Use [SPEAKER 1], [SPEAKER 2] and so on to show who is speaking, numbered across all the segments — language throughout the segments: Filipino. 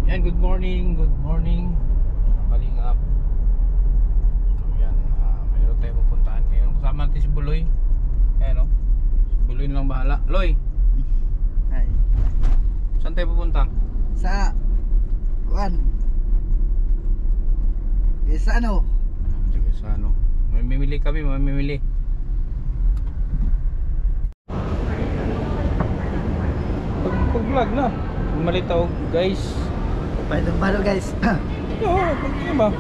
[SPEAKER 1] Yan, good morning Kalingap. So yan, mayroon tayo pupuntahan ngayon. Kasama natin si Buloy. Ayan o, si Buloy na lang bahala. Loy,
[SPEAKER 2] Hi.
[SPEAKER 1] saan tayo pupunta?
[SPEAKER 2] Sa Juan. Sa ano?
[SPEAKER 1] Sige, sa ano, mamimili kami, mamimili. Pag-vlog na malitaw guys.
[SPEAKER 2] Palit ng bado guys.
[SPEAKER 1] Oo, ano ba?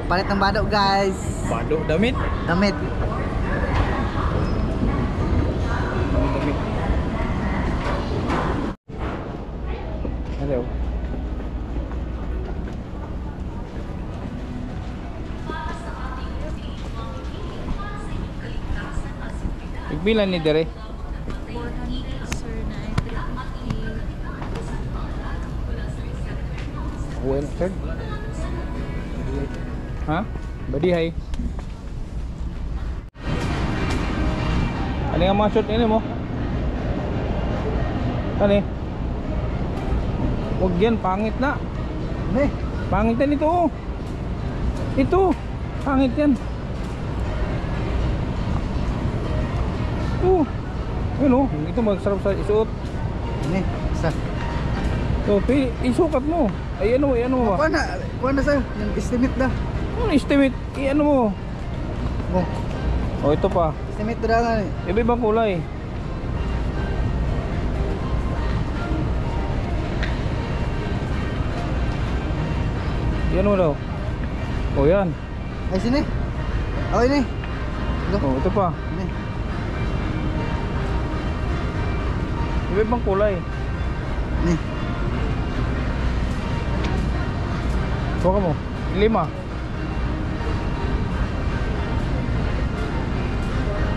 [SPEAKER 2] Palit ng bado guys.
[SPEAKER 1] Bado, damit?
[SPEAKER 2] Damit.
[SPEAKER 1] Damit. Hello. Igbilan ni Dere.
[SPEAKER 3] 400 sir na 350.
[SPEAKER 1] Well, sir. Ha? Badihay. Ano nga mga shot ini mo? Ano eh? Huwag yan, pangit na.
[SPEAKER 2] Ne.
[SPEAKER 1] Pangit yan ito. Ito, pangit yan. Ito. Ayun o, ito magsarap sa isuot.
[SPEAKER 2] Ne. Sa.
[SPEAKER 1] So, isukat mo. Ay ano mo ba?
[SPEAKER 2] Kuha na sir. Yung estimate na.
[SPEAKER 1] Ano estimate? Ano mo?
[SPEAKER 2] Oh,
[SPEAKER 1] O ito pa.
[SPEAKER 2] estimate na nga eh.
[SPEAKER 1] Iba-ibang kulay. Yan mo daw. O yan.
[SPEAKER 2] Ay sini. Okay ni.
[SPEAKER 1] O ito pa.
[SPEAKER 2] Ne.
[SPEAKER 1] Iba-ibang kulay.
[SPEAKER 2] Ne.
[SPEAKER 1] Suka mo. 5.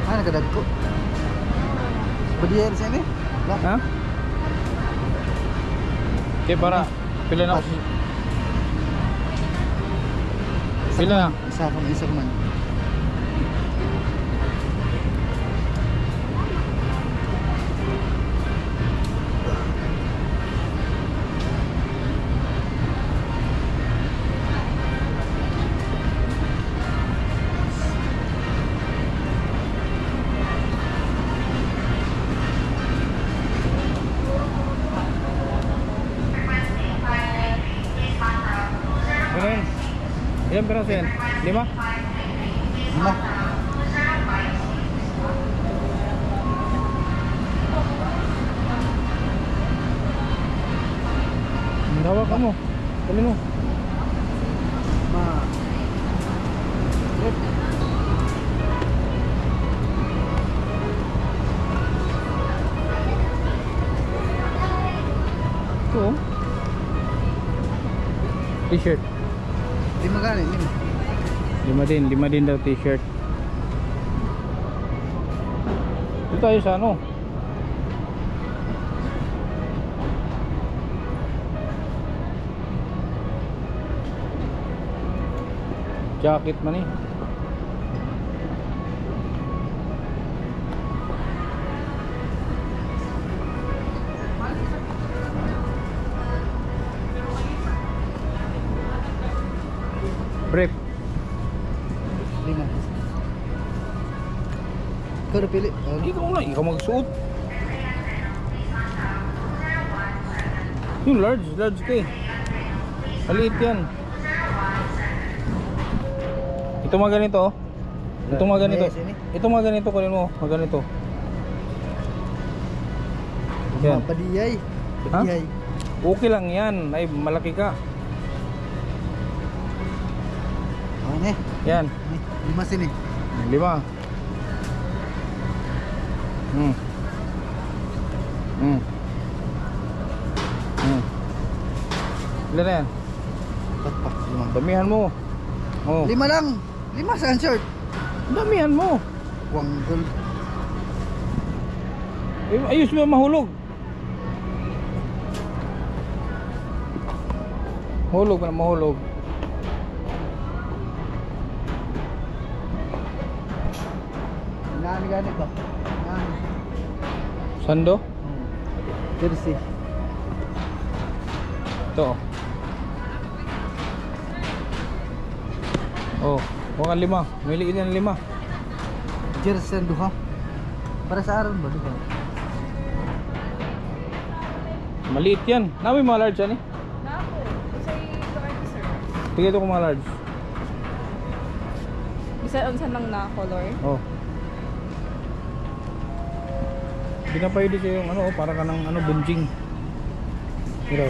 [SPEAKER 2] Ah, nagdagko. Badiyan sa ni.
[SPEAKER 1] Ha? Okay, para. Pila na. Pila na.
[SPEAKER 2] Isa man.
[SPEAKER 1] Ano yan? Ilan piraso yan? 5?
[SPEAKER 2] Ano?
[SPEAKER 1] Hawak ka mo. Dali mo.
[SPEAKER 2] Ma.
[SPEAKER 1] Ito oh. T-shirt.
[SPEAKER 2] Lima gani, lima.
[SPEAKER 1] 5 din daw t-shirt. Ito tayo sa ano? Jacket man eh. Brief.
[SPEAKER 2] Lima. Ikaw na pili.
[SPEAKER 1] Ikaw na, ikaw magsuot. Yung large ka eh. Maliit yan. Ito mga ganito oh. Ito mga ganito. Ito mga ganito kunin mo, mga ganito. Yan.
[SPEAKER 2] Padiyay.
[SPEAKER 1] Ha?
[SPEAKER 2] Padiyay.
[SPEAKER 1] Okay lang yan, ay malaki ka.
[SPEAKER 2] Oh, ne.
[SPEAKER 1] Yan.
[SPEAKER 2] Ne. Lima sini.
[SPEAKER 1] 5. Ilan na yan?
[SPEAKER 2] Patpak. Lima.
[SPEAKER 1] Damihan mo. Oh.
[SPEAKER 2] Lima lang. Lima sa shirt.
[SPEAKER 1] Damihan mo.
[SPEAKER 2] Wanggol.
[SPEAKER 1] Ayos mo mahulog. Mahulog na mahulog.
[SPEAKER 2] Nani ba? Nani.
[SPEAKER 1] Sando?
[SPEAKER 2] Jersey.
[SPEAKER 1] Ito. Oh, huwag 5. Mili din 5.
[SPEAKER 2] Jersey duha. Para sa aron ba duha?
[SPEAKER 1] Maliit yan. Namin mga large yan eh.
[SPEAKER 3] Nako. Say correct sir.
[SPEAKER 1] Tignan ito kung mga large.
[SPEAKER 3] Bisa unsa lang na color?
[SPEAKER 1] Oh. Hindi na pwede siya yung ano, oh, para ka ng ano, bunjing. Pero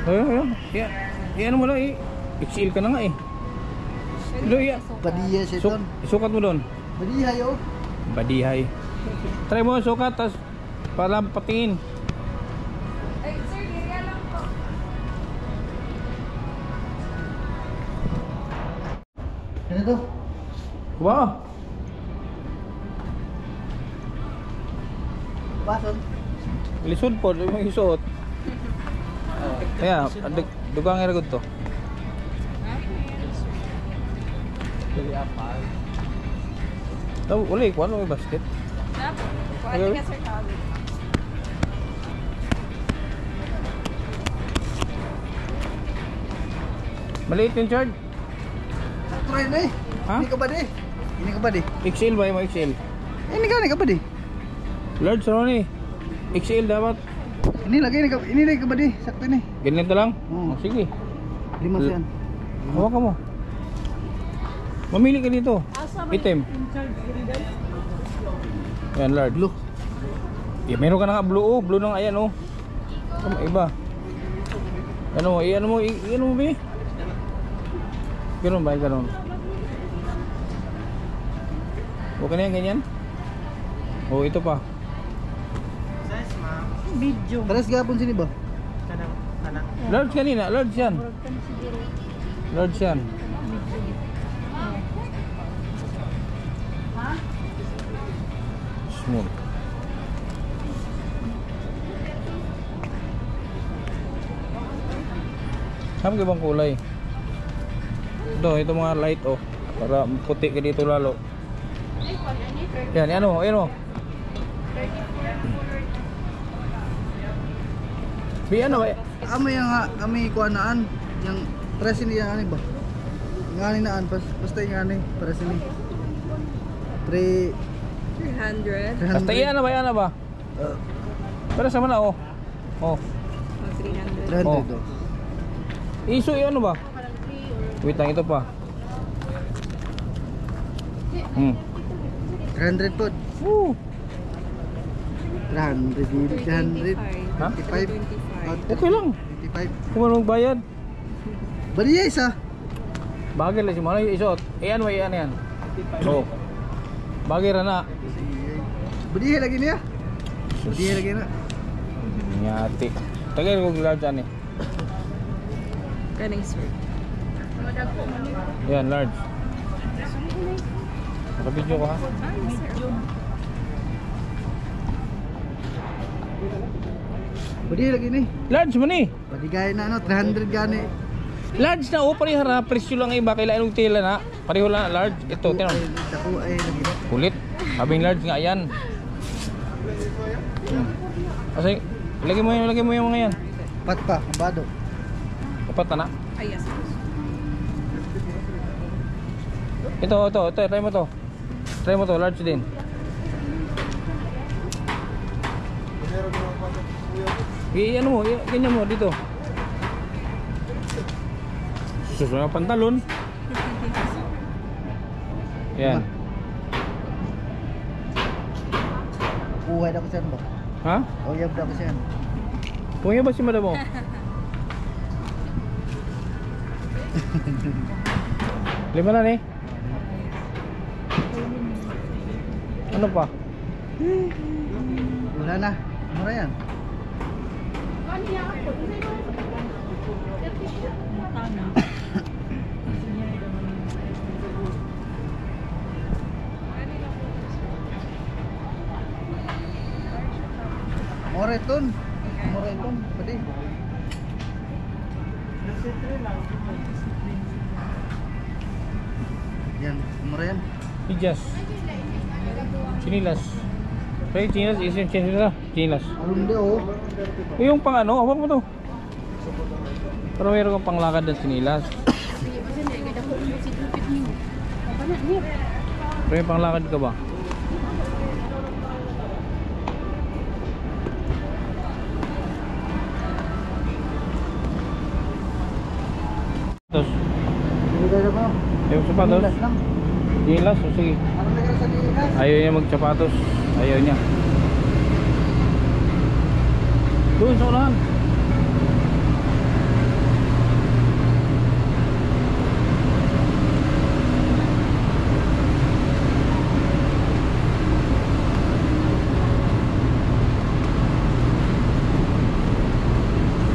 [SPEAKER 1] ayun. Yan mo lang eh. XL ka na nga eh. Lo ya.
[SPEAKER 2] Badiya siya doon.
[SPEAKER 1] Sukat mo doon.
[SPEAKER 2] Badiya yo.
[SPEAKER 1] Badihay. Try mo sukat tas para patingin.
[SPEAKER 3] Ay sir, area lang po.
[SPEAKER 2] Ano to?
[SPEAKER 1] Wow.
[SPEAKER 2] Pason.
[SPEAKER 1] Lisod po, yung isuot. Kaya, dugang nga to. Uli, kung ano may basket?
[SPEAKER 3] Nako. Kuha ka sir tawag.
[SPEAKER 1] Maliit yung charge.
[SPEAKER 2] Try na eh.
[SPEAKER 1] Ha?
[SPEAKER 2] Ini ka ba di? Ini ka ba di?
[SPEAKER 1] XL ba yung XL?
[SPEAKER 2] Ini ka ba di?
[SPEAKER 1] Large ano ni? XL dapat.
[SPEAKER 2] Ini lagi ka ba di? Sakto ni.
[SPEAKER 1] Ganito lang?
[SPEAKER 2] Oo.
[SPEAKER 1] Oh, sige.
[SPEAKER 2] 5 siyan.
[SPEAKER 1] Hawa ka mo. Mamili ka dito. Item. Yan, large.
[SPEAKER 2] Blue.
[SPEAKER 1] Yeah, meron ka na nga blue, oh. Blue nang ayan, oh. Iba. Ano mo, Bi? Ganun ba? Ganun. Huwag ka na yan, ganyan. Oh, ito pa.
[SPEAKER 3] Video.
[SPEAKER 2] Pares gapon sini ba?
[SPEAKER 1] Large kanina, large yan. Large yan. Small. Saan ka bang kulay? Ito mga light oh. Para puti ka dito lalo. Yan, ano, ayan oh. Bi ano ba?
[SPEAKER 2] Ami kuanaan yang pares ini yang ani ba? Ngani naan basta yung ani pares ini.
[SPEAKER 3] 300.
[SPEAKER 1] Basta yan na ba? Pero sama na oh. Oh.
[SPEAKER 3] 300.
[SPEAKER 2] 300
[SPEAKER 1] Oh.
[SPEAKER 2] do.
[SPEAKER 1] Iso ano ba? Wait lang, ito pa.
[SPEAKER 2] 300 po.
[SPEAKER 1] Woo.
[SPEAKER 2] 300.
[SPEAKER 1] Ha?
[SPEAKER 2] 25.
[SPEAKER 1] Okay lang.
[SPEAKER 2] 25.
[SPEAKER 1] Kung ano magbayad.
[SPEAKER 2] Bariya isa.
[SPEAKER 1] Bagay lang si Mano yung isot. Iyan mo, iyan yan. Oh. Bagay ra na.
[SPEAKER 2] Bariya lagi niya. Bariya lagi na.
[SPEAKER 1] Nyati. Tagay ko large ani.
[SPEAKER 3] Kaning sir.
[SPEAKER 1] Yan, large. Naka-video ko ha.
[SPEAKER 2] Bariya lagi ni.
[SPEAKER 1] Large mo ni.
[SPEAKER 2] Padigay na ano 300 gani.
[SPEAKER 1] Large na oh, pareho ra. Presyo lang iba. Kailangan yung tila na. Pareho lang na large. Ito, tinan mo.
[SPEAKER 2] Dako ay lagi na.
[SPEAKER 1] Kulit. Sabing large nga yan. Kasi, lagay mo yung mga yan.
[SPEAKER 2] Pat pa, bado.
[SPEAKER 1] Dapat na.
[SPEAKER 3] Ay, yes.
[SPEAKER 1] Ito, try mo to. Try mo to, large din. Ano mo, ganyan mo dito. Susunod na pantalon. Yan.
[SPEAKER 2] Uhay na ko siyan ba?
[SPEAKER 1] Ha?
[SPEAKER 2] Uyab na ko siyan.
[SPEAKER 1] Punya ba si madam mo? Lima na ni. Ano pa?
[SPEAKER 2] Wala na. Mura yan. Moreton. Moreton. Pwede. Yan. Mura yan.
[SPEAKER 1] Ijas. Sinilas. Kaya chinas, isin chinas na. Chinas.
[SPEAKER 2] Alam di oh.
[SPEAKER 1] Yung pang ano, hawak mo to. Pero mayroon kang panglakad ng sinilas. Pero yung panglakad ka ba? Tapos,
[SPEAKER 2] Bibigay na ko.
[SPEAKER 1] yung sapatos.
[SPEAKER 2] Nilas lang.
[SPEAKER 1] Sinilas, o sige.
[SPEAKER 2] Anong nagkara sa nilas?
[SPEAKER 1] Ayaw niya magsapatos. Ayaw niya. Doon sa unahan.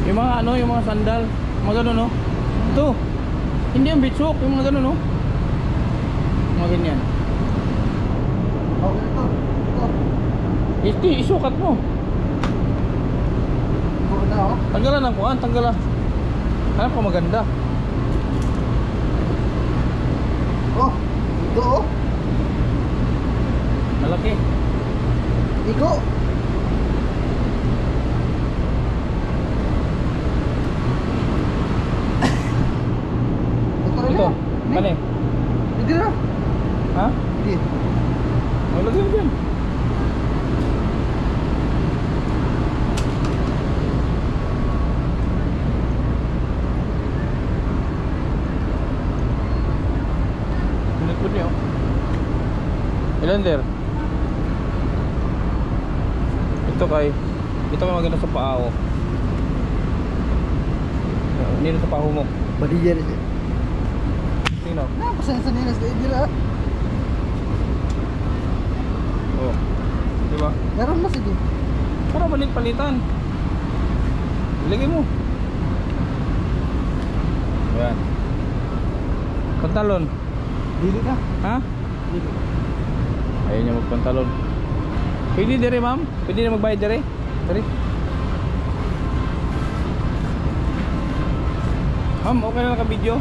[SPEAKER 1] Yung mga ano, yung mga sandal, mga ganun no. Ito. Hindi yung bitsok, yung mga ganun no. Mga ganyan.
[SPEAKER 2] Oh, ito. Ito.
[SPEAKER 1] Isukat mo.
[SPEAKER 2] Ito na oh.
[SPEAKER 1] Tanggalan ng kuhan, tanggalan. Hanap ko maganda.
[SPEAKER 2] Oh. Ito oh.
[SPEAKER 1] Malaki.
[SPEAKER 2] Iko.
[SPEAKER 1] Ito. Ano eh?
[SPEAKER 2] Hindi na.
[SPEAKER 1] Ha?
[SPEAKER 2] Hindi.
[SPEAKER 1] Malaki mo dyan. Pinatpod niyo. Ilan der? Ito kay maganda sa paa oh. Nilo sa paa mo.
[SPEAKER 2] Badiyar siya.
[SPEAKER 1] Tingnan.
[SPEAKER 2] Napasan sa nilas na ibira.
[SPEAKER 1] Oh. Diba?
[SPEAKER 2] Meron na sige.
[SPEAKER 1] Para balik-palitan. Ilagay mo. Ayan. Pantalon.
[SPEAKER 2] Dili na.
[SPEAKER 1] Ha?
[SPEAKER 2] Dili.
[SPEAKER 1] Ayaw niya magpantalon. Pwede dire ma'am? Pwede na magbayad dire? Dire? Ma'am, okay na naka-video?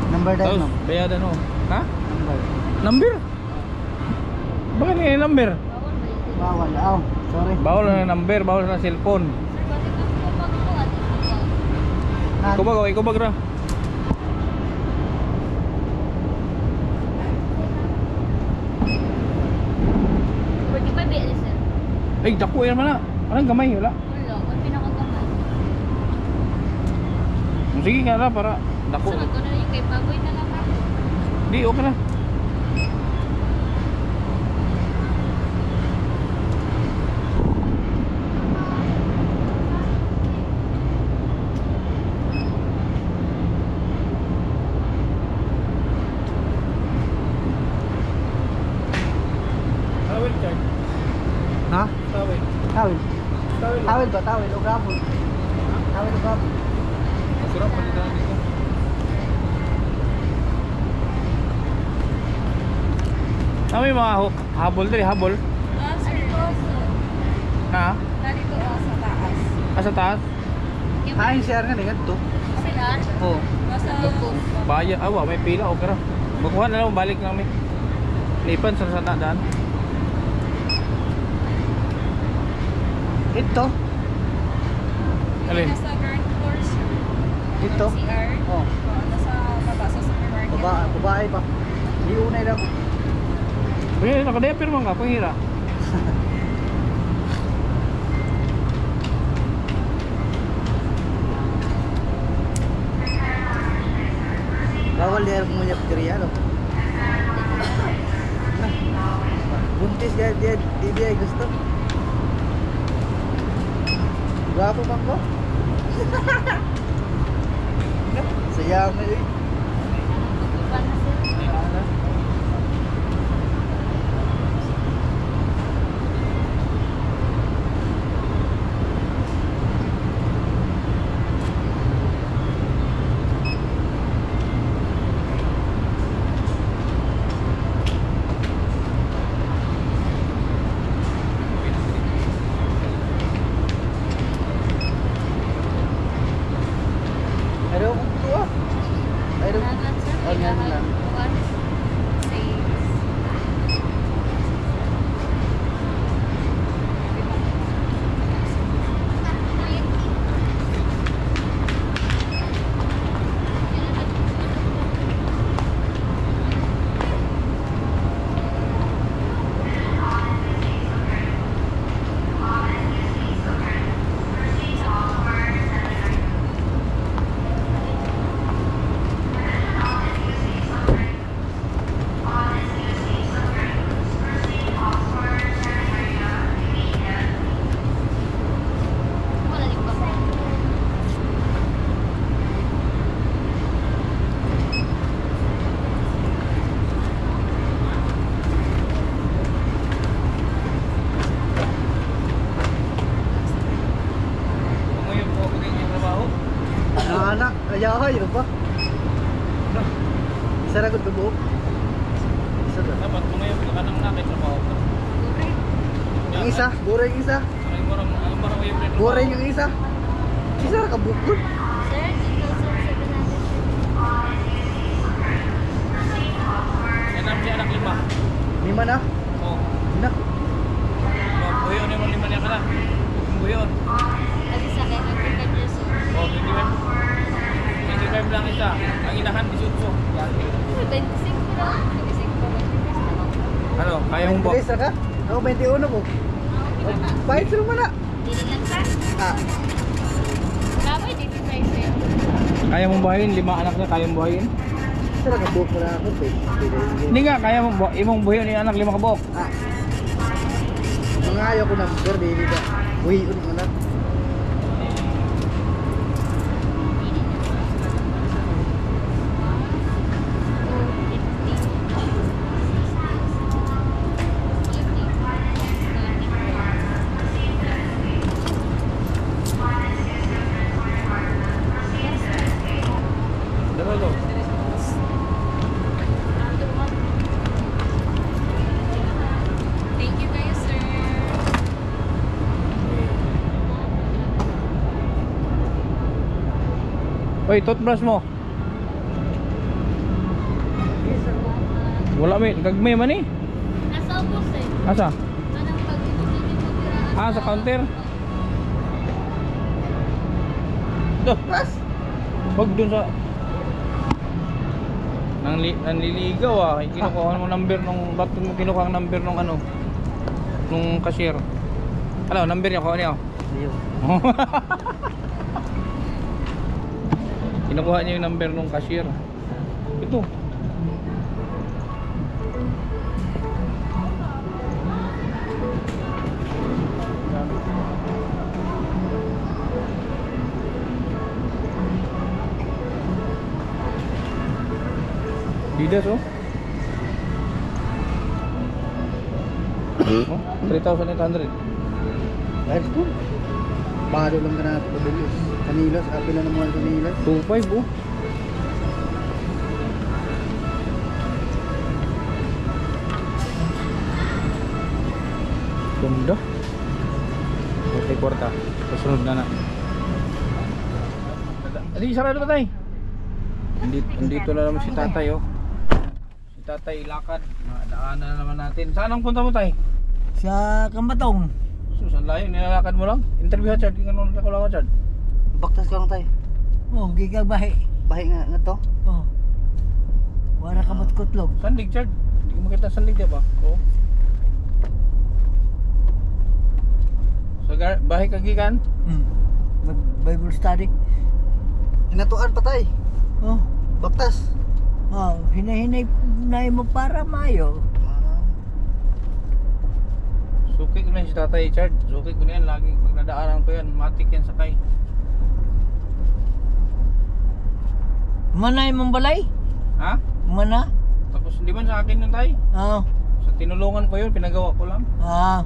[SPEAKER 2] Number tayo
[SPEAKER 1] Tapos,
[SPEAKER 2] no.
[SPEAKER 1] bayadan mo. Ha?
[SPEAKER 2] Number.
[SPEAKER 1] Number? Bakit nga number?
[SPEAKER 2] Bawal. Oh, sorry.
[SPEAKER 1] Bawal na number, bawal na cellphone. Ikaw ba ra? Ay, dako yan man na. Anong gamay, wala. Sige nga na para dako. Di, okay na. Tawil, Chard.
[SPEAKER 2] Ha?
[SPEAKER 1] Tawil.
[SPEAKER 2] Tawil.
[SPEAKER 1] Tawil.
[SPEAKER 2] Tawil ba? Tawil o grapon? Tawil o grapon?
[SPEAKER 1] Masarap palitan dito. May mga habol dali, habol. Ha? Sa taas?
[SPEAKER 2] Ay, share nga niyan to. Oh.
[SPEAKER 1] Baya, awa, may pila, okay ra. Magkuha na lang, balik namin. Lipan sa daan.
[SPEAKER 2] Ito.
[SPEAKER 1] Alin?
[SPEAKER 2] Ito. Oh. Babae pa. Iunay lang.
[SPEAKER 1] Uy, naka-diaper man ka, panghira.
[SPEAKER 2] Bawal di alam mo niya pagkariya, no? Buntis dia gusto. Gwapo man ko. Sayang mo eh. Ayaw kong tuwa. Ayaw. Oh, yan lang. Ayahay, ano ba? Isa na ko buhok. Isa na.
[SPEAKER 1] Dapat mga yung kanang nakit sa bawah.
[SPEAKER 2] Yung isa, buray yung isa. Buray yung isa. Isa na ka buhok dun.
[SPEAKER 3] Sir, 2,700.
[SPEAKER 1] Yan ang siya anak 5.
[SPEAKER 2] 5 na.
[SPEAKER 1] Oo.
[SPEAKER 2] Na.
[SPEAKER 1] Buyon yung 5 niya ka na. Buyon.
[SPEAKER 3] Adi sa akin, nagpipad niya sir.
[SPEAKER 1] Oo, 25 lang isa. Ang inahan, 18. Yan.
[SPEAKER 3] 25 lang. 25 pa.
[SPEAKER 1] Ano, kaya mong buhok?
[SPEAKER 2] 23 ka? Ako 21 po. Bahit sila mo na.
[SPEAKER 3] Dili lang sir.
[SPEAKER 2] Ah,
[SPEAKER 3] Kapay, dito tayo sir.
[SPEAKER 1] Kaya mong buhayin? 5 anak niya, kaya mong buhayin?
[SPEAKER 2] isa na ka buhok mo na ako.
[SPEAKER 1] Hindi nga, kaya mong imong buhayin yung anak 5 ka buhok.
[SPEAKER 2] Ah. Mga ayaw ko na, sir, dili ka. Uy, mo na.
[SPEAKER 1] Diba ito?
[SPEAKER 3] Thank you kayo sir.
[SPEAKER 1] Uy, toothbrush mo. Wala may, gagmay man eh.
[SPEAKER 3] Nasa ubos eh.
[SPEAKER 1] Asa?
[SPEAKER 3] Anong pag-ibig
[SPEAKER 1] Ah, sa counter. Duh,
[SPEAKER 2] Pas!
[SPEAKER 1] wag dun sa nanliligaw ah. Kinukuha mo number nung ba't mo kinukuha ang number nung ano nung cashier. Ano, number niya kuha niya.
[SPEAKER 2] Ayun.
[SPEAKER 1] Kinukuha niya yung number nung cashier. Ito. Didas oh. Oh, 3,800.
[SPEAKER 2] Ayos po. Bado lang ka na pabilis. Kanilas, apil na naman kanilas.
[SPEAKER 1] 2,500 oh. Ganda. Kwarta. Kasunod na na. Adi, sarado ba tayo? Andito na naman si tatay oh. Si tatay lakad. Daanan na naman natin. Saan ang punta mo tay?
[SPEAKER 4] Sa Kambatong.
[SPEAKER 1] So, saan layo? Nilalakad mo lang? Interview ha, Chad? Ganun ako lang Chad?
[SPEAKER 2] Baktas ka lang tayo.
[SPEAKER 4] Oh, gigag bahay.
[SPEAKER 2] Bahay nga to.
[SPEAKER 4] Oh. Wala ka ba't kutlog?
[SPEAKER 1] Sandig Chad? Hindi ko makita sandig diba? Oo. So, bahay kagikan?
[SPEAKER 4] Bible study.
[SPEAKER 2] Hinatuan pa tayo.
[SPEAKER 4] Oh.
[SPEAKER 2] Baktas.
[SPEAKER 4] Oh, hinahinay na mo para mayo.
[SPEAKER 1] Suki ko na si tatay Chad. Suki ko na yan. Laging pag nadaanan ko yan, matik yan sakay.
[SPEAKER 4] Manay mong balay?
[SPEAKER 1] Ha?
[SPEAKER 4] Mana?
[SPEAKER 1] Tapos di ba sa akin yun tay?
[SPEAKER 4] Oh.
[SPEAKER 1] Sa tinulungan ko yun, pinagawa ko lang.
[SPEAKER 4] Ah.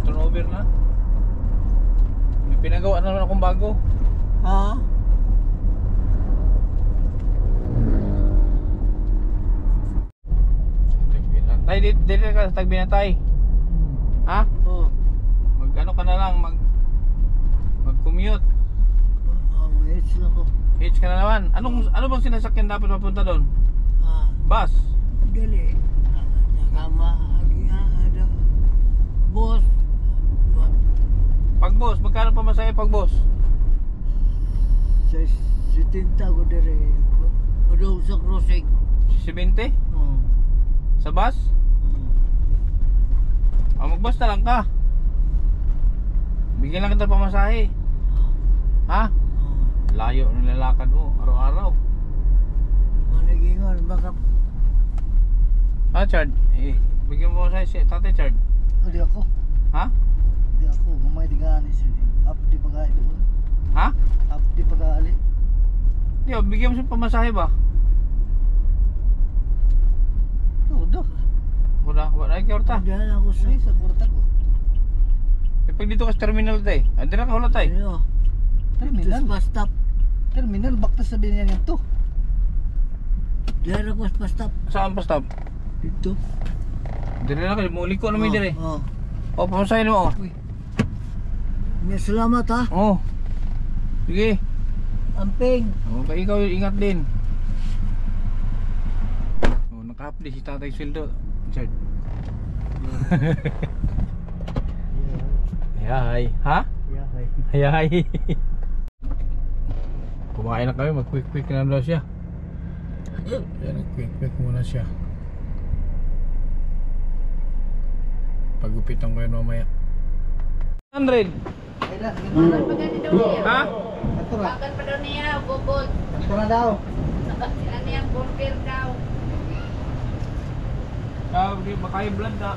[SPEAKER 1] Turnover na. May pinagawa na naman akong bago.
[SPEAKER 4] Ah.
[SPEAKER 1] Tay, dito ka sa Tagbi na tay. Ha?
[SPEAKER 4] Oh.
[SPEAKER 1] Mag-ano ka na lang, mag-commute.
[SPEAKER 4] Oh, it's na ko.
[SPEAKER 1] Hitch ka na naman. Ano bang sinasakyan dapat mapunta doon?
[SPEAKER 4] Ah.
[SPEAKER 1] Bus?
[SPEAKER 4] Dali. Nakama. Ada. Boss.
[SPEAKER 1] Pag bus, magkano pa masaya pag bus?
[SPEAKER 4] Sa sitinta ko dire. Udaw sa crossing.
[SPEAKER 1] 70?
[SPEAKER 4] Oh.
[SPEAKER 1] Sa bus? Mag-bus na lang ka. Bigyan lang kita pamasahe. Ha? Layo ng lalakad mo, araw-araw.
[SPEAKER 4] Managingon, baka
[SPEAKER 1] Ha, Chard? Bigyan mo pamasahe si Tatay Chard.
[SPEAKER 2] Hindi ako.
[SPEAKER 1] Ha?
[SPEAKER 2] Hindi ako. Humay di gani siya. Updi pag-aali doon.
[SPEAKER 1] Ha?
[SPEAKER 2] Updi pag-aali.
[SPEAKER 1] Di, bigyan mo siya pamasahe ba?
[SPEAKER 2] Todo.
[SPEAKER 1] Wala kayo orta.
[SPEAKER 4] Diyan ako sa...
[SPEAKER 2] Ay, sa kwarta ko.
[SPEAKER 1] Pag dito ka sa terminal tay, andira ka wala tay.
[SPEAKER 4] Ano?
[SPEAKER 2] Terminal.
[SPEAKER 4] Terus stop.
[SPEAKER 2] Terminal, bakta sabihin niya to.
[SPEAKER 4] Dari ko stop.
[SPEAKER 1] Saan pa stop?
[SPEAKER 4] Dito.
[SPEAKER 1] Dire na kayo, muli ko namin dire.
[SPEAKER 4] Oh.
[SPEAKER 1] O, pamasahin mo.
[SPEAKER 4] Uy. May salamat ha.
[SPEAKER 1] Oh. Sige.
[SPEAKER 4] Amping.
[SPEAKER 1] Okay, ikaw ingat din. Oh, nakahapli si Tatay Sweldo. Richard. Hayay. Ha? Hayay. Kumain na kami, mag-quick na daw siya. Yan, nag-quick muna siya. Pagupitan ko yun mamaya. 100. Ha?
[SPEAKER 2] Ito na.
[SPEAKER 3] Bakit pa daw niya, bubod.
[SPEAKER 2] Ito na daw.
[SPEAKER 3] Ano yan, burger daw.
[SPEAKER 1] Baka yung blood na.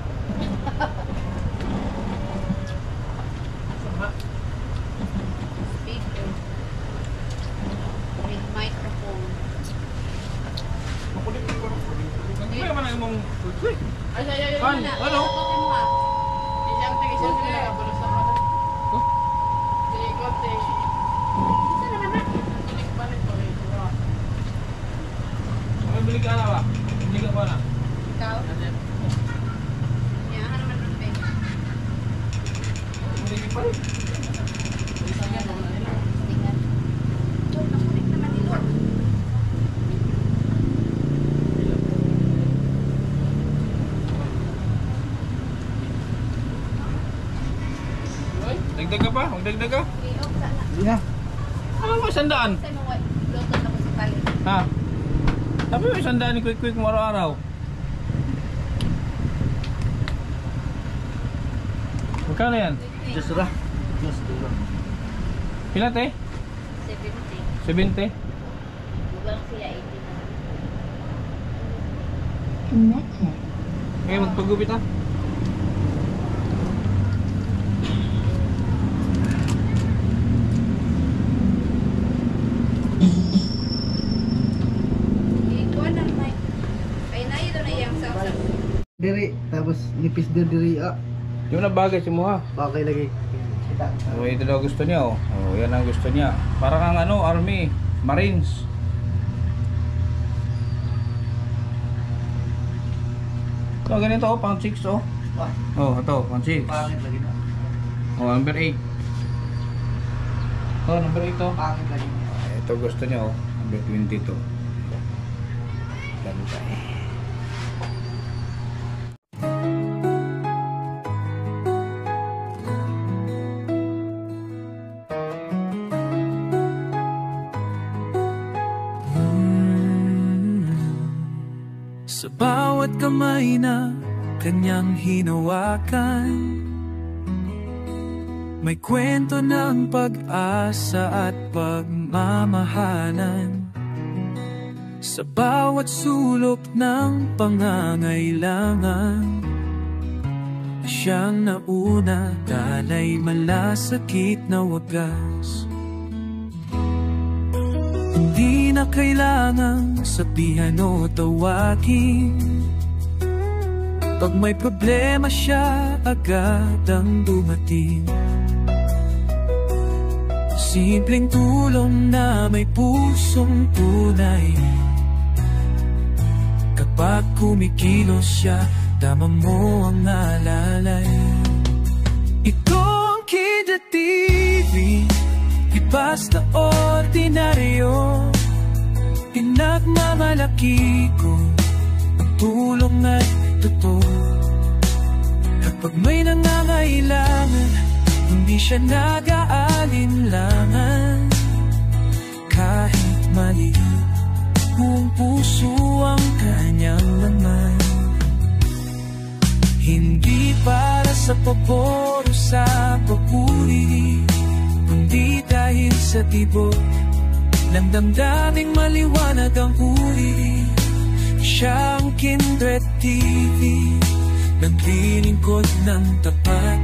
[SPEAKER 3] Speaker. With microphone.
[SPEAKER 1] Hindi naman ang mong quick.
[SPEAKER 3] Ay,
[SPEAKER 1] Kan, ano? Bili ka na ba? Bili ka ba na?
[SPEAKER 3] Ikaw? Yan, ano naman ang peg?
[SPEAKER 1] Bili pa rin.
[SPEAKER 3] Tingnan. Oh, nakunik naman nilo.
[SPEAKER 1] Dagdag ka pa? Magdagdag ka?
[SPEAKER 3] Iyog, sana.
[SPEAKER 2] Hindi na.
[SPEAKER 1] Ano mo, 100?
[SPEAKER 3] Sa'yo mo, luto na ko sa tali.
[SPEAKER 1] Ha? Sabi mo, 100 ni quick mo araw-araw. Magkano yan?
[SPEAKER 2] Just ra. Just ra.
[SPEAKER 1] Pilat eh?
[SPEAKER 3] 70.
[SPEAKER 1] 70?
[SPEAKER 3] Bugang siya 80 na.
[SPEAKER 5] Connected.
[SPEAKER 1] Okay, magpagupit ha?
[SPEAKER 3] Ikuha ng mic. Ay, nayo doon na iyang saksak.
[SPEAKER 2] Diri, tapos nipis din diri ah.
[SPEAKER 1] Yung na bagay si mo ha?
[SPEAKER 2] Bakay lagi. Kita.
[SPEAKER 1] Oh, ito daw gusto niya oh. Oh, yan ang gusto niya. Para kang ano, army, marines. So, ganito oh, pang 6 oh.
[SPEAKER 2] Ah,
[SPEAKER 1] Oh, ito, pang 6.
[SPEAKER 2] pangit lagi na.
[SPEAKER 1] Oh, number 8. Oh, number 8 oh.
[SPEAKER 2] Pangit lagi na.
[SPEAKER 1] Ito gusto niya oh, number 22. Ganda eh.
[SPEAKER 6] Sa bawat kamay na kanyang hinawakan, may kwento ng pag-asa at pagmamahalan. Sa bawat sulok ng pangangailangan, siyang nauna, dalay malasakit na wagas. Hindi na kailangang sabihan o tawagin, pag may problema siya, agad ang dumating. Simpleng tulong na may pusong tunay. Kapag kumikilos siya, tama mo ang alalay. Ito ang Kida TV, di basta ordinaryo. Pinagmamalaki ko ang tulong at totoo. Kapag may nangangailangan, hindi siya nag-aalinlangan. Kahit maliit, buong puso ang kanyang laman. Hindi para sa pabor o sa papuri, kundi dahil sa tibok ng damdaming maliwanag ang uri. Siyang Kindred TV, naglilingkod ng tapat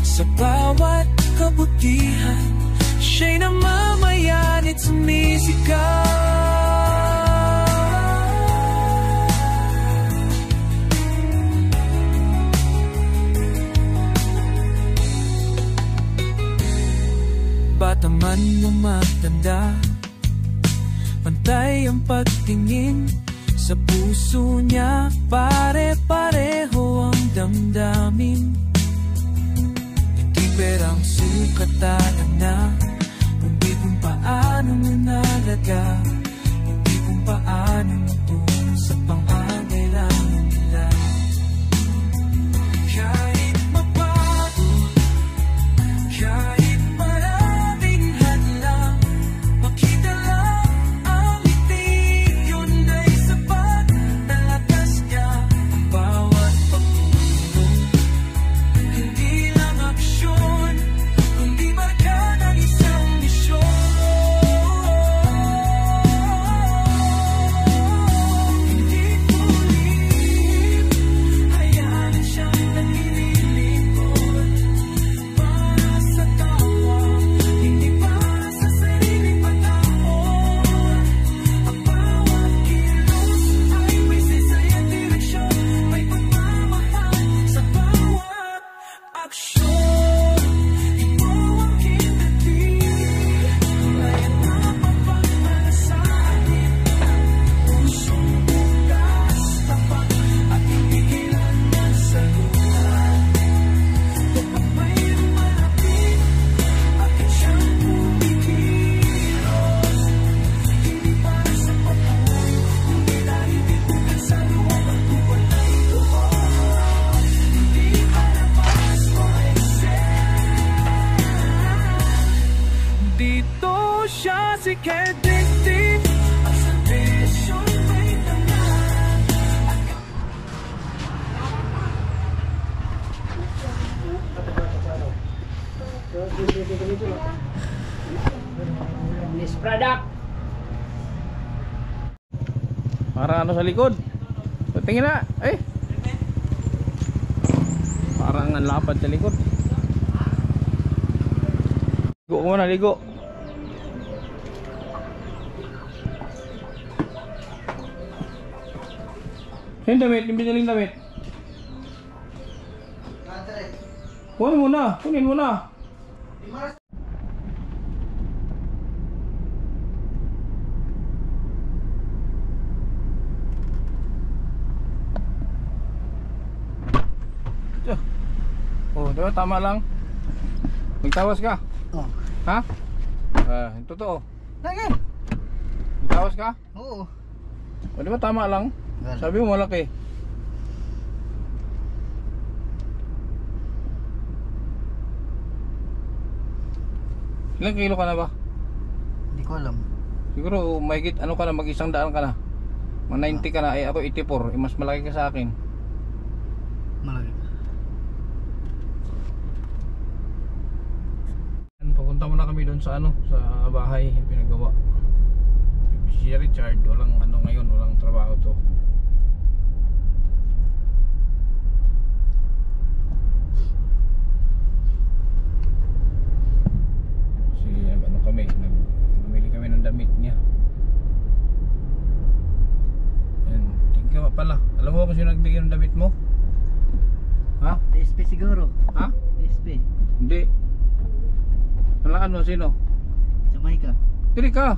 [SPEAKER 6] sa bawat kabutihan. Siya'y namamayan at sumisigaw. naman na matanda. Pantay ang pagtingin sa puso niya, pare-pareho ang damdamin. Hindi perang sukatan na, kundi kung paano nanalaga, hindi kung paano matulong sa pangangailangan nila. Kahit mabago, kahit maraming hadlang, makita lang ang ngiti, yun ay sapat na lakas niya. Ang bawat pagtulong, hindi lang aksyon, kundi marka ng isang misyon. Hindi tulim, hayaan siyang naglilingkod para sa tawa, hindi para sa sariling panahon. Ang bawat kilos ay may sisaya direksyon, may pagmamahal sa bawat aksyon. Ikaw ang kinati, kaya napapagmana sa akin. Pusong bukas, tapat at hindi kailanman salutan. Kapag mayroong malapit, akin siyang pumikilos. Hindi para sa pagpunan, kundi dahil bitukan sa luwag at buwan na ito. Hindi para pas o dito siya si Kediktik, ang servisyon may tangan.
[SPEAKER 4] This product.
[SPEAKER 1] Parang ano sa likod. Tingin na. Parang ang lapad sa likod. Ligo ko muna, ligo. Yung damit, yung binaling damit. Kunin mo na, kunin mo na. Oh, diba tama lang? Nagtawas ka?
[SPEAKER 2] Oh.
[SPEAKER 1] Ha? Yung totoo.
[SPEAKER 2] Lagi.
[SPEAKER 1] Nagtawas ka?
[SPEAKER 2] Oo.
[SPEAKER 1] O diba tama lang?
[SPEAKER 2] Galing.
[SPEAKER 1] Sabi mo malaki. Ilang kilo ka na ba?
[SPEAKER 2] Hindi ko alam.
[SPEAKER 1] Siguro mahigit ano ka na, mag-100 ka na. Mga 90 ka na, ako 84. Mas malaki ka sa akin.
[SPEAKER 2] Malaki.
[SPEAKER 1] Papunta muna kami doon sa ano, sa bahay yung pinagawa. Si Richard, walang ano ngayon, walang trabaho to. Kasi ano kami, namili kami ng damit niya. Yan, tingnan pala. Alam mo kung sino nagbigay ng damit mo? Ha?
[SPEAKER 2] DSP siguro.
[SPEAKER 1] Ha?
[SPEAKER 2] DSP.
[SPEAKER 1] Hindi. Halaan mo sino?
[SPEAKER 2] Jamaica.
[SPEAKER 1] Dili ka.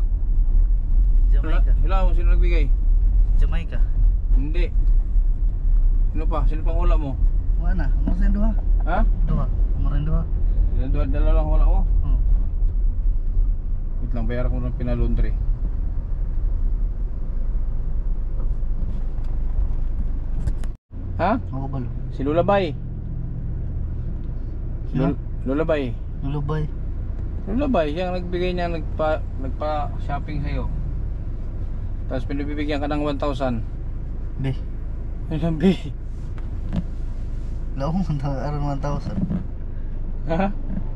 [SPEAKER 2] Jamaica.
[SPEAKER 1] Halaan mo sino nagbigay?
[SPEAKER 2] Jamaica.
[SPEAKER 1] Hindi. Sino pa? Sino pang hula mo?
[SPEAKER 2] Wala na. Umar sa duha.
[SPEAKER 1] Ha?
[SPEAKER 2] Duha. Umar sa duha.
[SPEAKER 1] Dala lang hula mo?
[SPEAKER 2] Oh.
[SPEAKER 1] Wait lang, bayaran ko ng pinalundre. Ha?
[SPEAKER 2] Ako balo.
[SPEAKER 1] Si Lulabay. Si
[SPEAKER 2] Sino?
[SPEAKER 1] Lulabay.
[SPEAKER 2] Lulubay.
[SPEAKER 1] Lulabay, siya ang nagbigay niya, nagpa-shopping sa'yo. Tapos pinabibigyan ka ng 1,000.
[SPEAKER 2] Be.
[SPEAKER 1] Ilang B?
[SPEAKER 2] Laong aron 1,000.
[SPEAKER 1] Ha?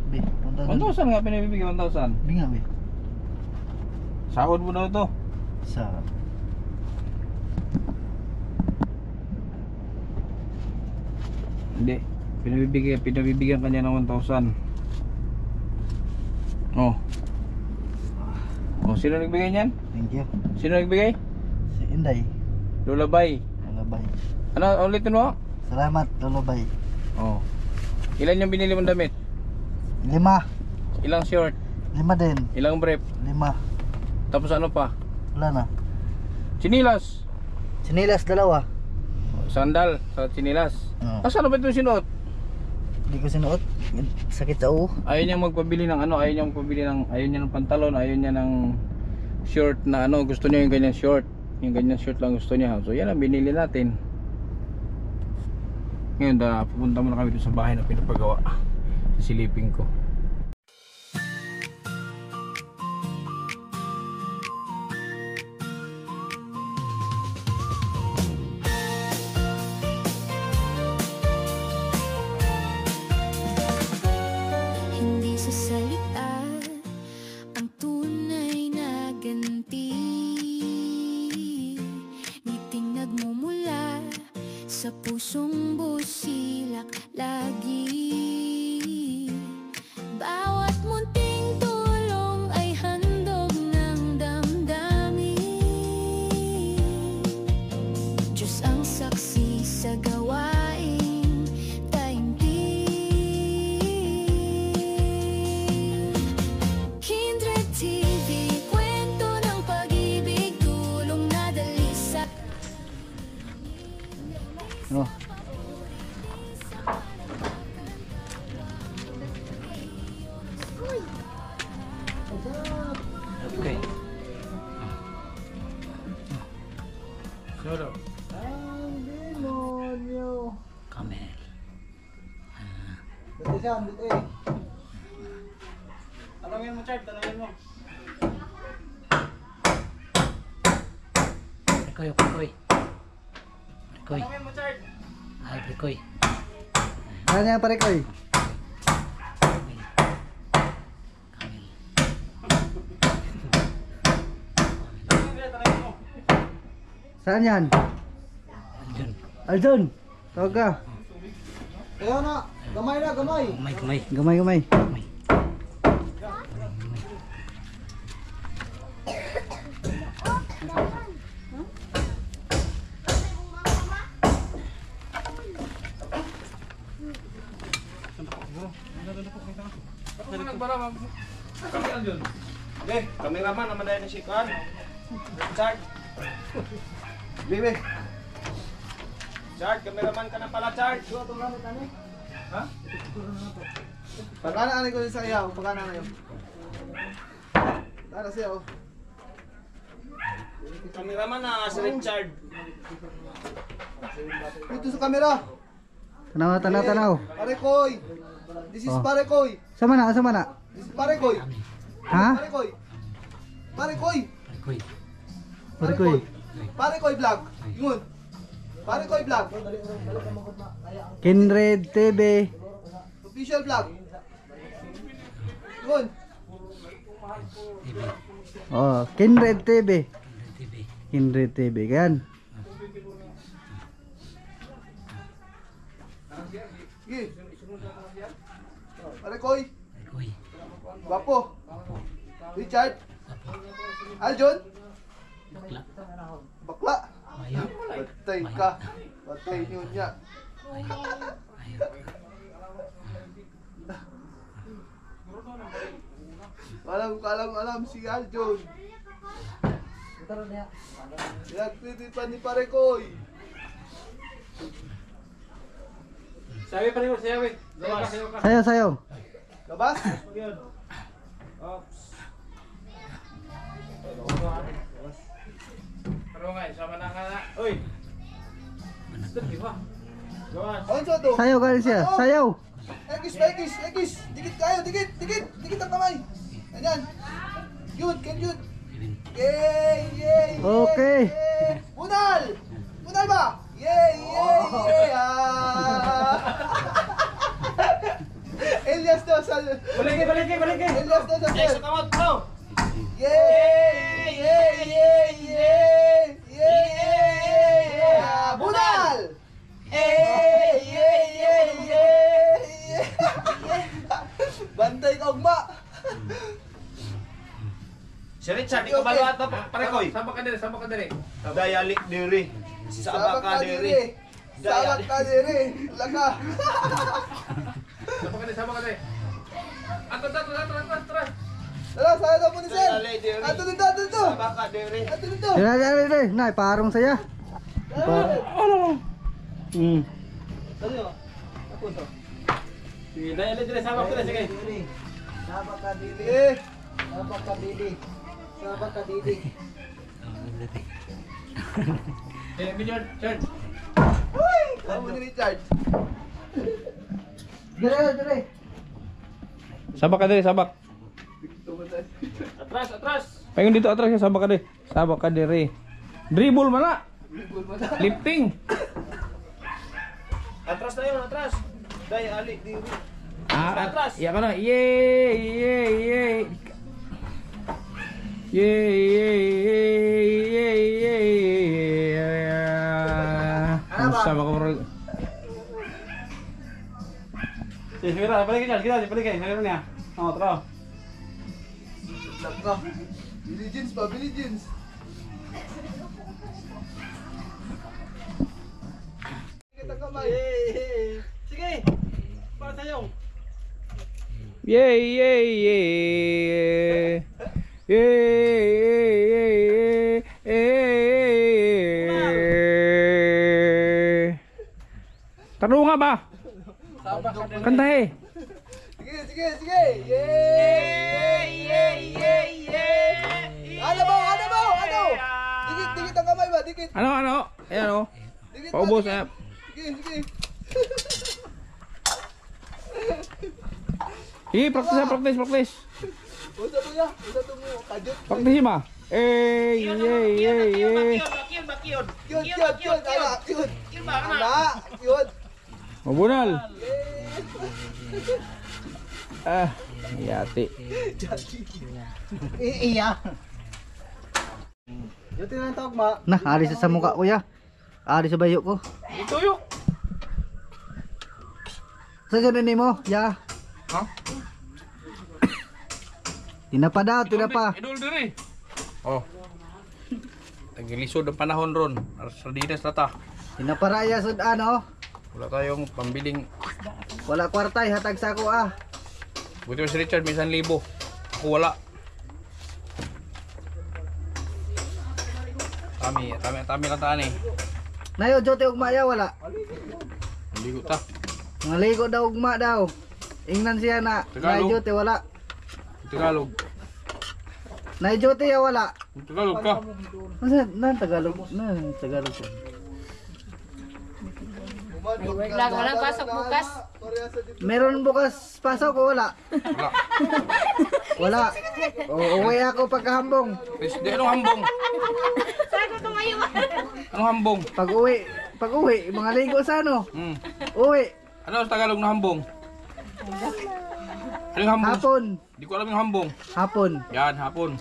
[SPEAKER 2] Be.
[SPEAKER 1] 1,000 nga pinabibigyan, 1,000.
[SPEAKER 2] Binga be.
[SPEAKER 1] Sahod mo daw to.
[SPEAKER 2] Sa
[SPEAKER 1] Hindi. Pinabibigyan ka niya ng 1,000. Oh. Oh, sino nagbigay niyan?
[SPEAKER 2] thank you.
[SPEAKER 1] Sino nagbigay?
[SPEAKER 2] Si Inday.
[SPEAKER 1] Lulabay.
[SPEAKER 2] Lulubay.
[SPEAKER 1] Ano ulitin mo?
[SPEAKER 2] Salamat Lulubay.
[SPEAKER 1] Oh. Ilan yung binili mong damit?
[SPEAKER 2] 5.
[SPEAKER 1] Ilang short?
[SPEAKER 2] 5 din.
[SPEAKER 1] Ilang brief?
[SPEAKER 2] 5.
[SPEAKER 1] Tapos ano pa?
[SPEAKER 2] Wala na.
[SPEAKER 1] Chinilas.
[SPEAKER 2] Sinilas 2.
[SPEAKER 1] Sandal sa chinilas.
[SPEAKER 2] Oo.
[SPEAKER 1] Asa na ba ito sinuot?
[SPEAKER 2] Hindi ko sinuot. Sakit sa uho.
[SPEAKER 1] Ayaw niya magpabili ng ano, ayaw niya ng pantalon, ayaw niya ng short na ano, gusto niya yung ganyan short. Yung ganyan short lang gusto niya. So yan ang binili natin. Ngayon pupunta muna kami doon sa bahay na pinapagawa. Sisilipin ko.
[SPEAKER 6] Hindi sa salita ang tunay na ganti. Ngiting nagmumula sa pusong busilak lagi. Bawat munting tulong ay handog ng damdamin. Diyos ang saksi sa gawain taimtim. Kindred TV, kwento ng pag-ibig, tulong na dali sa
[SPEAKER 2] Oh.
[SPEAKER 1] Okay. Solo.
[SPEAKER 2] Ang demonyo.
[SPEAKER 4] Kamel.
[SPEAKER 2] Dito siya, dito eh.
[SPEAKER 1] Talangin mo, Chard, talangin mo.
[SPEAKER 4] Prikoy, prikoy. Prikoy.
[SPEAKER 1] Talangin mo, Chard.
[SPEAKER 4] Ay, prikoy.
[SPEAKER 2] Ano yan pare koy?
[SPEAKER 4] Kamel.
[SPEAKER 1] Talangin mo.
[SPEAKER 2] Saan yan?
[SPEAKER 4] Diyan.
[SPEAKER 2] Aljon! Tawag ka. Ayaw na! Gamay na, gamay!
[SPEAKER 4] Kamay, kamay.
[SPEAKER 2] Gamay, gamay.
[SPEAKER 4] Kamay.
[SPEAKER 1] Ako na nagbara, ma'am. Kami ang yun. Okay, cameraman naman dahil na si Kwan. Chard.
[SPEAKER 2] Bibi!
[SPEAKER 1] Chard, cameraman ka na pala, Chard. Ha?
[SPEAKER 2] Pagkana ko sa iyaw, pagkana na yun. Tara siya oh.
[SPEAKER 1] Cameraman na si Richard.
[SPEAKER 2] Dito sa kamera!
[SPEAKER 5] Tanaw, tanaw, tanaw.
[SPEAKER 2] Pare Koy! This is
[SPEAKER 5] Oh.
[SPEAKER 2] Pare Koy!
[SPEAKER 5] Sama na, sama na.
[SPEAKER 2] This is Pare Koy!
[SPEAKER 5] Ha?
[SPEAKER 2] Pare Koy! Pare Koy!
[SPEAKER 4] Prikoy.
[SPEAKER 5] Pare Koy.
[SPEAKER 2] Pare Koy vlog! Yun! Pare Koy vlog!
[SPEAKER 5] Kindred TV.
[SPEAKER 2] Official vlog! Yun!
[SPEAKER 4] TV.
[SPEAKER 5] Oh, Kindred TV.
[SPEAKER 4] TV.
[SPEAKER 5] Kindred TV. Yan.
[SPEAKER 2] Sige! Pare Koy!
[SPEAKER 4] Prikoy.
[SPEAKER 2] Guwapo! Richard! Aljon!
[SPEAKER 4] Bakla.
[SPEAKER 2] Bakla!
[SPEAKER 4] Ayaw.
[SPEAKER 2] Patay ka! Patay niyo niya!
[SPEAKER 4] Ayaw. Ayaw.
[SPEAKER 2] Alam si Aljon! Nagtitipan ni Pare Koy!
[SPEAKER 1] Sabi pa rin mo, sabi.
[SPEAKER 5] Sayo, sayo.
[SPEAKER 2] Labas?
[SPEAKER 1] Oops. Pero nga, sama na ka na. Uy! Ito, di ba? Gawas.
[SPEAKER 2] Ano sa to?
[SPEAKER 5] Sayo galing siya. Sayo.
[SPEAKER 2] Egis! Dikit kayo! Dikit! Dikit ang kamay! Ayan! Yun! Yun! Yay!
[SPEAKER 5] Okay.
[SPEAKER 2] Bunal! Bunal ba? Yay! Elias daw sa...
[SPEAKER 1] Balik!
[SPEAKER 2] Elias daw sa...
[SPEAKER 1] Yes, come out, bro!
[SPEAKER 2] Yay! Bunal! Bantay ka ugma!
[SPEAKER 1] Si Richard, ikaw ba lahat na pare ko? Sama ka diri. Dayalik diri. Sabak ka diri.
[SPEAKER 2] Sabak ka diri! Laka!
[SPEAKER 1] Sama ka diri. Ato.
[SPEAKER 2] Tara, saya daw po ni Sir. Ato dito, ato dito. Ato dito.
[SPEAKER 5] Dere, nay, parang saya.
[SPEAKER 1] Sige, dali dire sama ko sige.
[SPEAKER 2] Sabak ka dili. Sabak ka dili. Sabak ka dili.
[SPEAKER 1] Video, Church.
[SPEAKER 2] Uy! Kamu ni Richard.
[SPEAKER 5] Dere.
[SPEAKER 1] Sabak ka dire, sabak. Atras. Pengen dito atras ya, sabak ka dire. Sabak ka dire. Dribble mana? Lifting.
[SPEAKER 2] Atras na yun, atras. Dai, ali, diri.
[SPEAKER 1] Atras. Iya kana. Ye. Sama ka bro. Sige, balik niya. Oh, tara.
[SPEAKER 2] Laka. Billy Jeans pa, Billy Jeans. Kita kamay. Sige. Para tayo.
[SPEAKER 1] Tarunga ba? Kanta eh.
[SPEAKER 2] Sige. Ano? Dikit ang kamay ba? Dikit.
[SPEAKER 1] Ano? Ayan o.
[SPEAKER 2] Dikit.
[SPEAKER 1] Paubos eh.
[SPEAKER 2] Sige.
[SPEAKER 1] Sige, practice.
[SPEAKER 2] Usa to ya. Usa to mo kajut.
[SPEAKER 1] Practice ba?
[SPEAKER 2] Cute. Ala, cute.
[SPEAKER 1] Mabunal. Yati.
[SPEAKER 2] Iya. Yuti na tawag ma.
[SPEAKER 5] Nah, ari sa mukha ko ya. Ari sa bayo ko.
[SPEAKER 1] Ito yun.
[SPEAKER 5] Sa ganun mo, ya.
[SPEAKER 1] Ha?
[SPEAKER 5] Tinapa daw.
[SPEAKER 1] Idol diri. Oh. Nagilisod ang panahon ron. Sardinas na ta.
[SPEAKER 5] Tinapa raya sud ano.
[SPEAKER 1] Wala tayong pambiling.
[SPEAKER 5] Wala kwartay hatag sa ako ah.
[SPEAKER 1] Buti mo si Richard, may 1,000. Ako wala. Tami lang taan eh.
[SPEAKER 5] Nayo jote ugma ya wala.
[SPEAKER 1] Hindi ko ta.
[SPEAKER 5] Maligo daw ugma daw. Ingnan siya na.
[SPEAKER 1] Tagalog.
[SPEAKER 5] Nayo jote wala.
[SPEAKER 1] Tagalog.
[SPEAKER 5] Nayo jote ya wala.
[SPEAKER 1] Tagalog ka.
[SPEAKER 5] Nan Tagalog. Nan Tagalog ko.
[SPEAKER 3] Walang pasok bukas.
[SPEAKER 5] Meron bukas pasok o wala?
[SPEAKER 1] Wala.
[SPEAKER 5] Wala. O uwi ako pagkahambong.
[SPEAKER 1] Di, anong hambong?
[SPEAKER 3] Saan ko tumayo?
[SPEAKER 1] Anong hambong?
[SPEAKER 5] Pag uwi, mga ligo sa ano? Uwi,
[SPEAKER 1] Ano sa Tagalog na hambong? Ano yung hambong?
[SPEAKER 5] hapon.
[SPEAKER 1] Di ko alam yung hambong.
[SPEAKER 5] Hapon.
[SPEAKER 1] Yan, hapon.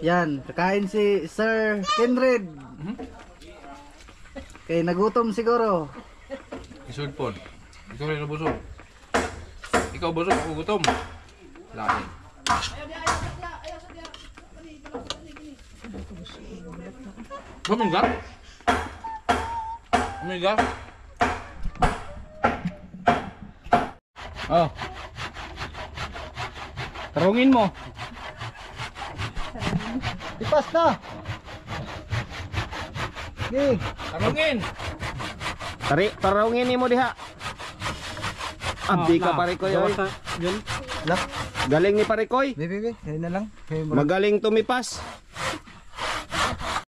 [SPEAKER 5] Yan, kakain si Sir Kindred. Kay nagutom siguro.
[SPEAKER 1] Isod po. Ikaw rin nabusog. Ikaw busog, ako gutom. Lain. Buminggat? Buminggat? Oh. Tarungin mo.
[SPEAKER 5] Ipas na. Okay.
[SPEAKER 1] Tarungin.
[SPEAKER 7] Tarungin mo diha. Abdi ka Parikoy oy.
[SPEAKER 5] Lak.
[SPEAKER 7] Galing ni Parikoy.
[SPEAKER 5] Bebe, yan na lang.
[SPEAKER 7] Magaling tumipas.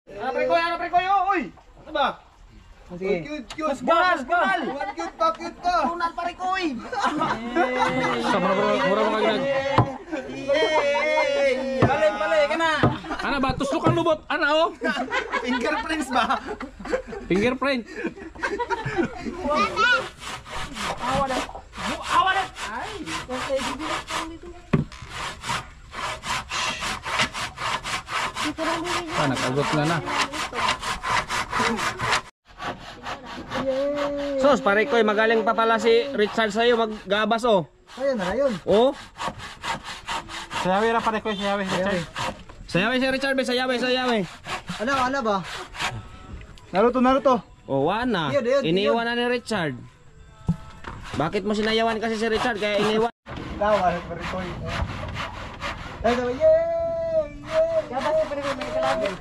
[SPEAKER 1] Ano Parikoy, oy. Ano ba?
[SPEAKER 5] Sige.
[SPEAKER 2] Cute.
[SPEAKER 1] Bunal.
[SPEAKER 2] Cute ka.
[SPEAKER 5] Tunal Parikoy.
[SPEAKER 1] Sa mura mo kagad.
[SPEAKER 2] Balik ka na.
[SPEAKER 1] Ano ba? Tusok ang lubot. Ano oh?
[SPEAKER 2] Fingerprints ba?
[SPEAKER 1] Fingerprint. Nag-agot na.
[SPEAKER 7] Sos, Parikoy, magaling pa pala si Richard sa'yo maggabas oh.
[SPEAKER 5] Ayun na yun.
[SPEAKER 7] Oh.
[SPEAKER 1] Sayawi na Parikoy, sayawi.
[SPEAKER 7] Sayawi si Richard, sayawi.
[SPEAKER 5] Ano ba?
[SPEAKER 2] Naruto.
[SPEAKER 7] Oh, wana.
[SPEAKER 5] Yun.
[SPEAKER 7] Iniiwan na ni Richard. Bakit mo sinayawan kasi si Richard kaya iniwan?
[SPEAKER 2] Tawa pa rin ko. Ay, sabi, yay! Yay! Kaya tayo pa rin ko may kalabi. Yun,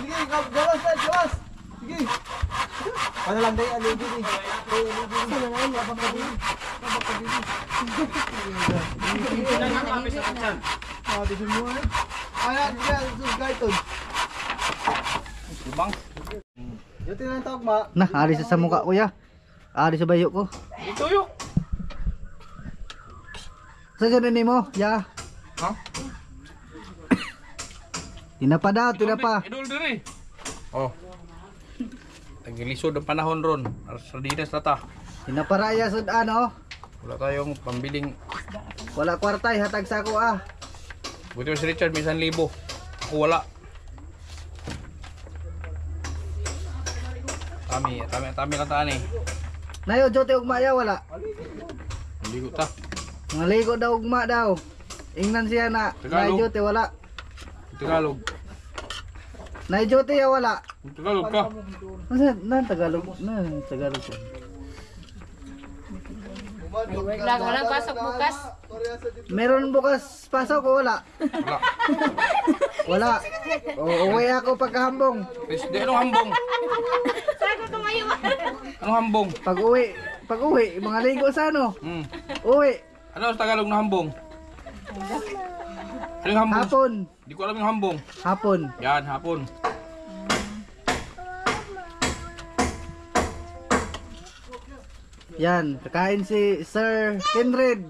[SPEAKER 2] sige, gawas na, gawas! Sige! Ano lang tayo, alibid eh. Sino na yun, abang kabili. Abang kabili. Tisun mo eh. Ayan, sus garton.
[SPEAKER 1] Ibang.
[SPEAKER 2] Yung tinatawag ma. Nah, ari sa mukha ko ya. Ari sa bayo ko.
[SPEAKER 1] Ito yun.
[SPEAKER 2] Sa dyan mo, ya.
[SPEAKER 1] Ha?
[SPEAKER 2] Tinapa daw, tinapa.
[SPEAKER 1] Idol diri. Oh. Tagilisod ang panahon ron. Sardinas na ta.
[SPEAKER 2] Tinapa raya sud ano.
[SPEAKER 1] Wala tayong pambiling.
[SPEAKER 2] Wala kwartay, hatag sa ako ah.
[SPEAKER 1] Buti mo si Richard, may 1,000. Ako wala. Tami lang taan eh.
[SPEAKER 2] Nayo, jote ugma ya, wala.
[SPEAKER 1] Hindi ko ta.
[SPEAKER 2] Mga ligo daw ugma daw. Ingnan siya na. Nayo
[SPEAKER 1] Tagalog.
[SPEAKER 2] jote, wala.
[SPEAKER 1] Tagalog.
[SPEAKER 2] Nayo jote ya, wala.
[SPEAKER 1] Tagalog ka.
[SPEAKER 2] Nan Tagalog. Nan Tagalog ko.
[SPEAKER 3] Work lang, walang pasok bukas.
[SPEAKER 2] Meron bukas pasok o wala?
[SPEAKER 1] Wala.
[SPEAKER 2] Wala. O uwi ako pagkahambong.
[SPEAKER 1] Di, anong hambong?
[SPEAKER 3] Saan ko tumayo?
[SPEAKER 1] Anong hambong?
[SPEAKER 2] Pag uwi, mga ligo sa ano? Uwi,
[SPEAKER 1] Ano sa Tagalog na hambong? Ano yung hambong?
[SPEAKER 2] hapon,
[SPEAKER 1] Di ko alam yung hambong.
[SPEAKER 2] hapon.
[SPEAKER 1] Yan, hapon.
[SPEAKER 2] Yan, kakain si Sir Kindred.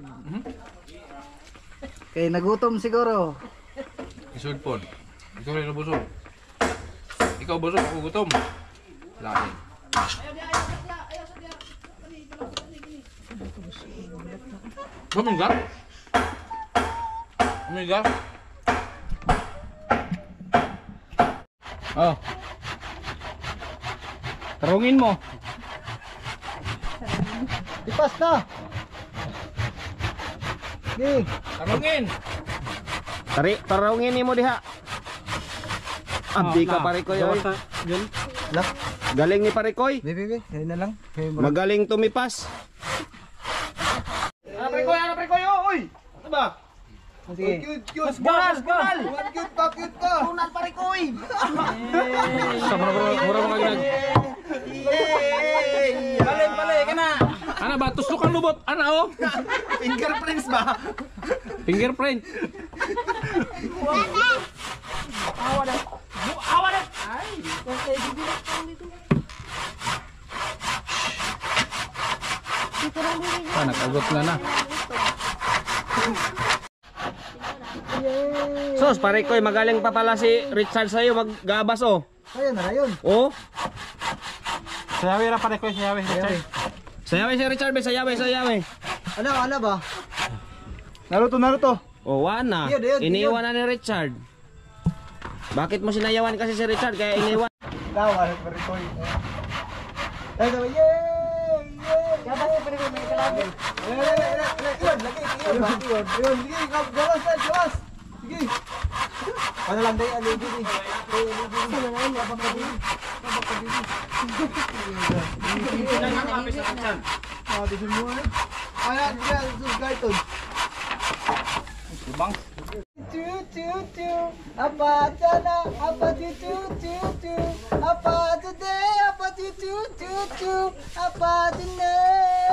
[SPEAKER 2] Kay nagutom siguro.
[SPEAKER 1] Isod po. Ikaw rin na busog. Ikaw busog, ako gutom. Lagi. Bumingga? Bumingga? Oh. Tarungin mo.
[SPEAKER 2] Ipas na. Gi.
[SPEAKER 1] Tarungin.
[SPEAKER 7] Tarungin mo diha. Abdi ka Parikoy oy.
[SPEAKER 2] Lah,
[SPEAKER 7] Galing ni Parikoy.
[SPEAKER 2] bebe, ayun na lang.
[SPEAKER 7] Magaling tumipas.
[SPEAKER 1] Ano Parikoy, oy! Ano ba?
[SPEAKER 2] Sige.
[SPEAKER 1] Cute! Gal!
[SPEAKER 2] Cute ka.
[SPEAKER 1] Sa mura mo kaglag.
[SPEAKER 2] Palay ka na.
[SPEAKER 1] Ano ba? Tuslok ang lubot. Ano oh?
[SPEAKER 2] Fingerprints ba?
[SPEAKER 1] Fingerprint. Ah, nakagot nga na.
[SPEAKER 7] Sos, Parikoy, magaling pa pala si Richard sa'yo maggabas oh.
[SPEAKER 2] Ayun na yun.
[SPEAKER 7] Oh,
[SPEAKER 1] Sayawi na Parikoy, sayawi.
[SPEAKER 7] sayawi si Richard, sayawi.
[SPEAKER 2] Ano ba? Naruto.
[SPEAKER 7] Oh, wana.
[SPEAKER 2] Yun.
[SPEAKER 7] Iniwan na ni Richard. Bakit mo sinayawan kasi si Richard kaya iniwan?
[SPEAKER 2] Tawa pa rin ko. Ay, sabi, yay! Kaya tayo pa rin ko may kalabi. Yun, sige, gawas na, gawas! Sige! Ano lang tayo, alibid eh. Sino na yun, abang kabili. Abang kabili. Tisun mo eh. Ayan, sus garton.
[SPEAKER 1] Ibang.
[SPEAKER 2] Apa jana, apa apa today, apa apa today.